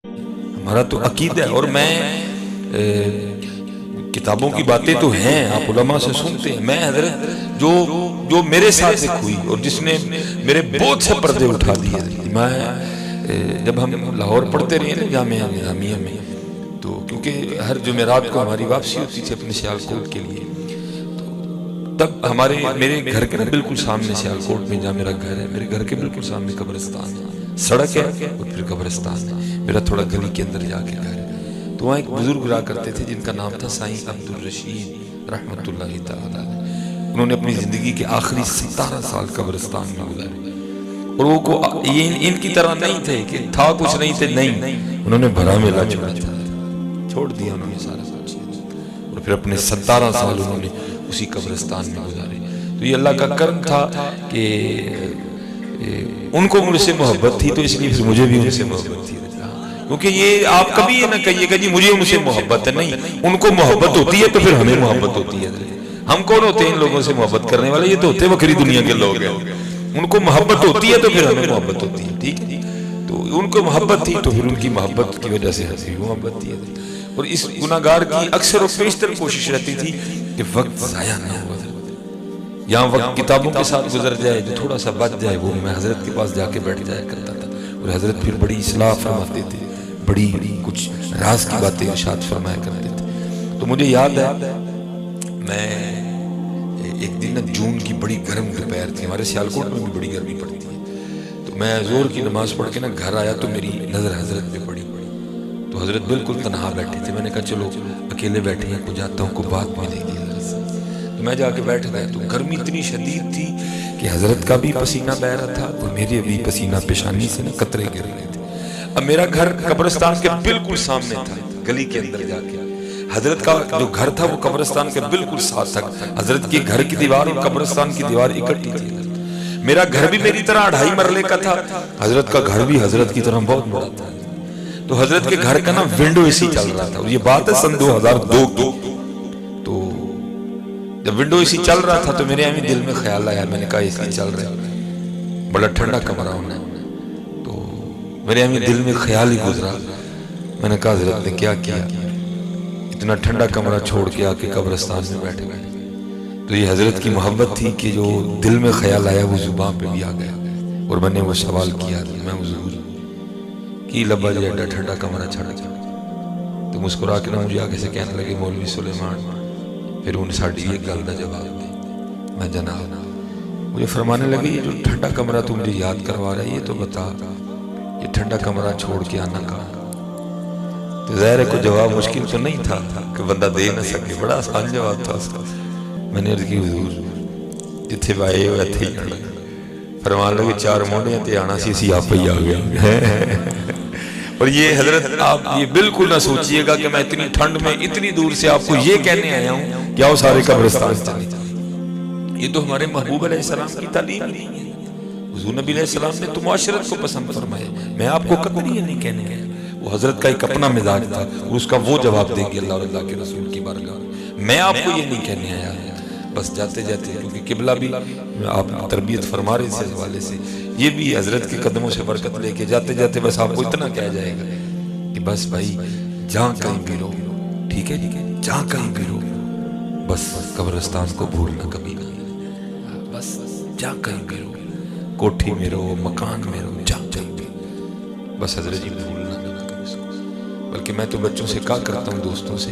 ہمارا تو عقیدہ ہے. اور میں کتابوں کی باتیں تو ہیں، آپ علماء سے سنتے ہیں. میں حضرت جو میرے ساتھ ایک ہوئی اور جس نے میرے بہت سے پردے اٹھا دیے. میں جب ہم لاہور پڑھتے رہے نا جامعہ نظامیہ میں، تو کیونکہ ہر جمعرات کو ہماری واپسی ہوتی تھی اپنے سیالکوٹ کے لیے، تب میرے گھر کے بالکل سامنے سیالکوٹ میں جہاں میرا گھر ہے، میرے گھر کے بالکل سامنے قبرستان ہے، سڑک ہے اور پھر قبرستان ہے. میرا تھوڑا گلی کے اندر جا کے گھر ہے. تو وہاں ایک بزرگ رہا کرتے تھے جن کا نام تھا سائیں عبدالرشید رحمۃ اللہ تعالی. انہوں نے اپنی زندگی کے آخری 17 سال قبرستان میں گزارے. اور وہ ان کی طرح نہیں تھے کہ تھا کچھ نہیں تھے، نہیں، انہوں نے بھرا میلہ چھوڑ دیا انہوں نے سارا کچھ، اور پھر اپنے 17 سال انہوں نے اسی قبرستان میں گزارے. تو یہ اللہ کا کرم تھا کہ ان کو مجھ سے محبت تھی، تو اس لیے پھر مجھے بھی ان سے محبت تھی. کیونکہ یہ آپ کبھی یہ نہ کہیے گا جی مجھے ان سے محبت ہے، نہیں، ان کو محبت ہوتی ہے تو پھر ہمیں محبت ہوتی ہے. ہم کون ہوتے ہیں ان لوگوں سے محبت کرنے والے؟ یہ تو ہوتے وکری دنیا کے لوگ ہیں. ان کو محبت ہوتی ہے تو پھر ہمیں محبت ہوتی ہے. ٹھیک ہے، تو ان کو محبت تھی تو پھر ان کی محبت کی وجہ سے ہمیں محبت تھی. اور اس گناہگار کی اکثر و بیشتر کوشش رہتی تھی کہ وقت ضائع نہ ہو، یہاں وقت کتابوں کے ساتھ گزر جائے، جو تھوڑا سا بچ جائے وہ میں حضرت کے پاس جا کے بیٹھ جایا کرتا تھا. اور حضرت پھر بڑی اصلاح فرماتے تھے، بڑی کچھ راز کی باتیں ارشاد فرمایا کرتے تھے. تو مجھے یاد ہے میں ایک دن جون کی بڑی گرم دوپہر تھی، ہمارے سیالکوٹ میں بھی بڑی گرمی پڑتی ہے. تو میں زور کی نماز پڑھ کے نا گھر آیا تو میری نظر حضرت پہ پڑی. تو حضرت بالکل تنہا بیٹھے تھے. میں نے کہا چلو اکیلے بیٹھے ہیں، کو جاتا ہوں، کو بات ملے گی حضرت سے. تو میں جا کے بیٹھ گیا. تو گرمی اتنی شدید تھی کہ حضرت کا بھی پسینہ بہہ رہا تھا اور میرے بھی پسینہ پیشانی سے نا قطرے گر رہے تھے. اب میرا گھر قبرستان کے بالکل سامنے تھا، گلی کے اندر جا کے. حضرت کا جو گھر تھا وہ قبرستان کے بالکل ساتھ تھا. حضرت کے گھر کی دیوار اور قبرستان کی دیوار اکٹھی تھی. میرا گھر بھی میری طرح 2.5 مرلے کا تھا، حضرت کا گھر بھی حضرت کی طرح بہت بڑا تھا. تو حضرت کے گھر کا نا ونڈو اسی چل رہا تھا. اور یہ بات ہے سن 2002 کی. تو جب ونڈو اسی چل رہا تھا تو میرے دل میں خیال آیا. میں نے کہا اسی چل رہا ہے، بڑا ٹھنڈا کمرہ ہونا ہے. تو میرے دل میں خیال ہی گزرا. میں نے کہا حضرت نے کیا کیا، اتنا ٹھنڈا کمرہ چھوڑ کے آ کے قبرستان میں بیٹھے. تو یہ حضرت کی محبت تھی کہ جو دل میں خیال آیا وہ زبان پہ بھی آ گیا. اور میں نے وہ سوال کیا، میں حضور کی لبا جی ایڈا ٹھنڈا کمرہ چھڑا جا. تو مسکرا کے نا مجھے آگے سے کہنے لگے مولوی سلیمان پھر ان ساڑھی ایک گل دا جواب دے. میں جناب مجھے فرمانے لگے یہ جو ٹھنڈا کمرہ تو مجھے یاد کروا رہا ہے، یہ تو بتا یہ ٹھنڈا کمرہ چھوڑ کے آنا کہاں. تو ظاہر ہے کوئی جواب مشکل تو نہیں تھا کہ بندہ دے نہ سکے، بڑا آسان جواب تھا اس کا. میں نے عرض کی حضور جتھے بائے ہو ایتھے ہی آنا. فرمان لگے 4 مونڈیاں تے آنا سی اسی آپ ہی آ گیا. اور یہ حضرت آپ یہ بالکل نہ سوچئے گا کہ میں اتنی ٹھنڈ میں اتنی دور سے آپ کو یہ کہنے آیا ہوں کہ آؤ سارے قبرستان چلے جائیں. یہ تو ہمارے محبوب علیہ السلام کی تعلیم نہیں ہے. حضور نبی علیہ السلام نے تو معاشرت کو پسند فرمایا. میں آپ کو قطعی نہیں کہنے گیا. وہ حضرت کا ایک اپنا مزاج تھا اور اس کا وہ جواب دیں گے اللہ اور اللہ کے رسول کی بارگاہ میں. میں آپ کو یہ نہیں کہنے آیا بس جاتے جاتے، کیونکہ قبلہ بھی آپ تربیت فرما رہے سے حوالے سے یہ بھی حضرت کے قدموں سے برکت لے کے جاتے جاتے بس آپ کو اتنا کہا جائے گا کہ بس بھائی جہاں کہیں بھی رہو، ٹھیک ہے جہاں کہیں بھی رہو بس قبرستان کو بھولنا کبھی نہیں. بس جہاں کہیں بھی رہو، کوٹھی میں رہو، مکان میں رہو، جہاں کہیں بھی بس حضرت جی بھولنا نہیں کبھی اس کو. بلکہ میں تو بچوں سے کہا کرتا ہوں، دوستوں سے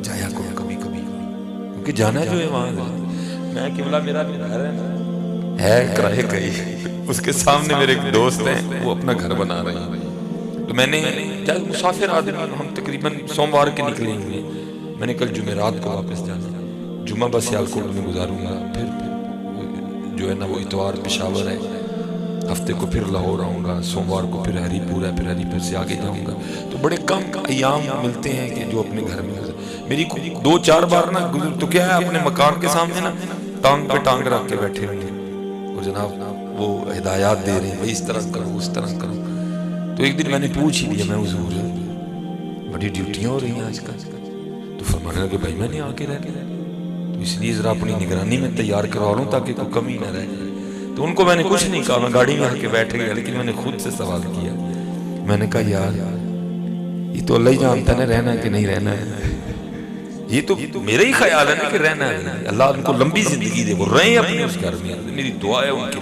جایا کرو کبھی کبھی، کیونکہ جانا جو ہے وہاں میں قبلہ میرا گھر ہے کرائے کئی، اس کے سامنے میرے ایک دوست ہیں وہ اپنا گھر بنا رہے ہیں. تو میں نے جب مسافر آدمی ہم تقریباً سوموار کے نکلے ہوئے، میں نے کل جمعرات کو واپس جانا، جمعہ بس سیالکوٹ میں گزاروں گا، پھر جو ہے نا وہ اتوار پشاور ہے، ہفتے کو پھر لاہور آؤں گا، سوموار کو پھر ہری پور ہے، پھر ہری پور سے آگے جاؤں گا. تو بڑے کم ایام ملتے ہیں کہ جو اپنے گھر میں میری 2-4 بار نا گزر تو کیا ہے اپنے مکان کے سامنے نا ٹانگ پہ ٹانگ رکھ کے بیٹھے ہوئے ہیں اور جناب وہ ہدایات دے رہے ہیں بھائی اس طرح کرو اس طرح کرو. تو ایک دن میں نے پوچھ ہی لیا، میں حضور بڑی ڈیوٹیاں ہو رہی ہیں آج کل. تو فرمانے لگے بھائی میں نے آ کے رہ کے تو اس لیے ذرا اپنی نگرانی میں تیار کروا لوں تاکہ کوئی کمی نہ رہ جائے. تو ان کو میں نے کچھ نہیں کہا، میں گاڑی میں آ کے بیٹھ گیا، لیکن میں نے خود سے سوال کیا. میں نے کہا یار یہ تو اللہ ہی جانتا ہے نا رہنا ہے کہ نہیں رہنا ہے. یہ تو میرا ہی خیال ہے نا کہ رہنا ہے. اللہ ان کو لمبی زندگی دے, وہ رہیں اپنے اس گھر میں. میری دعا ہے ان کے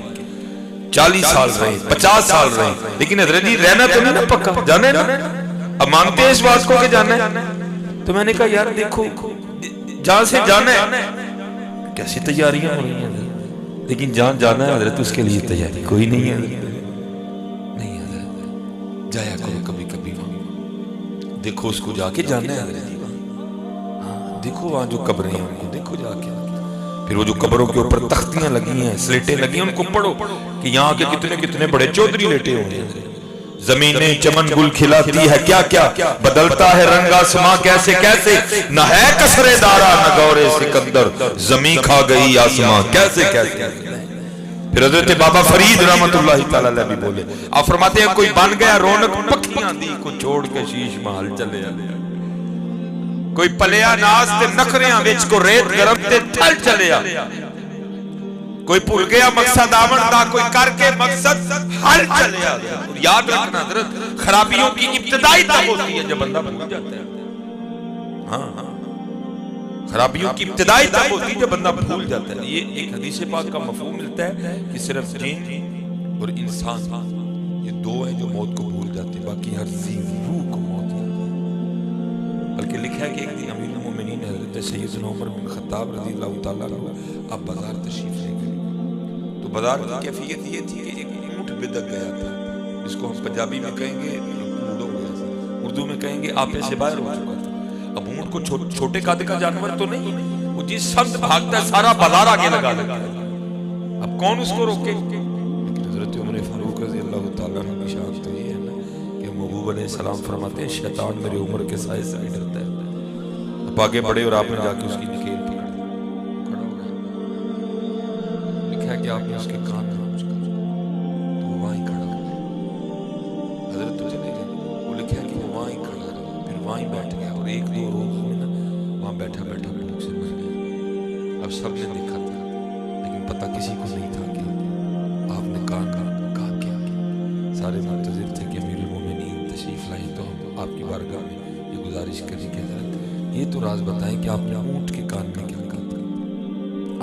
40 سال رہیں, 50 سال رہیں, لیکن حضرت جی رہنا تو نہیں نا پکا, جانا ہے نا. اب مانتے ہیں اس بات کو کہ جانا ہے. تو میں نے کہا یار دیکھو جہاں سے جانا ہے کیسی تیاریاں ہو رہی ہیں, لیکن جہاں جانا ہے حضرت اس کے لیے تیاری کوئی نہیں ہے. نہیں حضرت جایا کرو کبھی کبھی وہاں, دیکھو اس کو جا کے جانا ہے حضرت. دیکھو وہاں جو قبریں ہیں ان کو دیکھو جا کے. پھر وہ جو قبروں کے اوپر تختیاں لگی ہیں, سلیٹیں لگی ہیں, ان کو پڑھو کہ یہاں کے کتنے کتنے بڑے چودھری لیٹے ہوئے ہیں. زمینیں چمن گل کھلاتی ہے کیا کیا, بدلتا ہے رنگ آسماں کیسے کیسے, نہ ہے کسر دارا نہ گور سکندر, زمین کھا گئی آسماں کیسے کیسے. پھر حضرت بابا فرید رحمت اللہ تعالی علیہ بھی بولے, آپ فرماتے ہیں کوئی بن گیا رونق پکھیاں دی کو چھوڑ کے شیش محل چلے آ, کوئی پلیا ناز تے نخریاں وچ کو ریت گرم تے تھل چلے آ, کوئی بھول گیا مقصد آمن دا کوئی کر کے مقصد حل چلے آ. یاد رکھنا حضرت خرابیوں کی ابتدائی تب ہوتی ہے جب بندہ بھول جاتا ہے. ہاں خرابیوں کی ابتدائی تب ہوتی ہے جب بندہ بھول جاتا ہے. یہ ایک حدیث پاک کا مفہوم ملتا ہے کہ صرف جن اور انسان یہ دو ہیں جو موت کو بھول جاتے ہیں, باقی ہر روح کو موت یاد ہے. بلکہ لکھا ہے کہ ایک دن امیر المومنین حضرت سیدنا عمر بن خطاب رضی اللہ تعالیٰ عنہ آپ بازار تشریف لے گئے. تو بازار کی کیفیت یہ تھی کہ ایک اونٹ بدک گیا تھا, جس کو ہم پنجابی میں کہیں گے اونٹ ہو گیا تھا, اردو میں کہیں گے آپے سے باہر ہو چکا تھا. اب اونٹ کو چھوٹے قد کا جانور تو نہیں, وہ جس سمت بھاگتا ہے سارا بازار آگے لگا دیتا ہے. اب کون اس کو روکے. لیکن حضرت عمر فاروق رضی اللہ تعالیٰ عنہ کی شان تو یہ ہے نا کہ محبوب علیہ السلام فرماتے ہیں شیطان میرے عمر کے سائے سے نہیں ڈرتا ہے. اب آگے بڑھے اور آپ نے جا کے اس کی نکیل پکڑ دی, کھڑا ہو گیا. لکھا ہے کہ آپ نے اس کے کان نوچ کر تو وہ وہاں ہی کھڑا رہا. حضرت تو چلے گئے, وہ لکھا ہے کہ وہ وہاں ہی کھڑا رہا, پھر وہاں ہی بیٹھ گیا, اور ایک دو روز میں نا وہاں بیٹھا بیٹھا بھوک سے مر گیا. اب سب نے دیکھا تھا لیکن پتہ کسی کو نہیں تھا کہ آپ نے کہا کیا. سارے منتظر تھے کہ امیر المومنین تشریف لائیں تو ہم آپ کی بارگاہ میں یہ گزارش کریں کہ حضرت یہ تو راز بتائیں کہ آپ نے اونٹ کے کان میں کیا کہا تھا.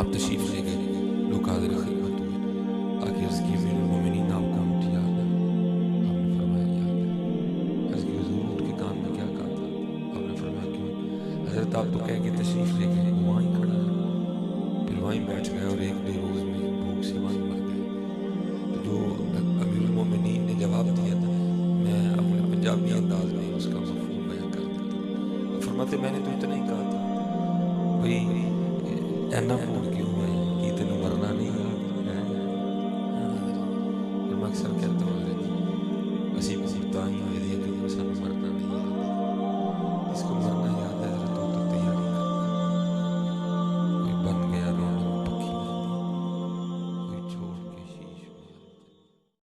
آپ تشریف لے گئے, لوگ حاضر خدمت ہوئے, آگے عرض کی امیر المومنین آپ کا اونٹ یاد ہے. آپ نے فرمایا یاد ہے. عرض کی حضور اونٹ کے کان میں کیا کہا تھا. آپ نے فرمایا کیوں. حضرت آپ تو کہہ کے تشریف لے گئے, وہاں ہی کھڑا ہے, پھر وہاں ہی بیٹھ گئے, اور ایک دو روز میں بھوک سے وہاں مر گئے. جو امیر المومنین نے جواب دیا تھا میں اپنے پنجابی انداز میں اس کا مفہوم بیان کر دیتا ہوں. فرماتے میں نے تو اتنا ہی کہا تھا بھئی اینا موڑ کیوں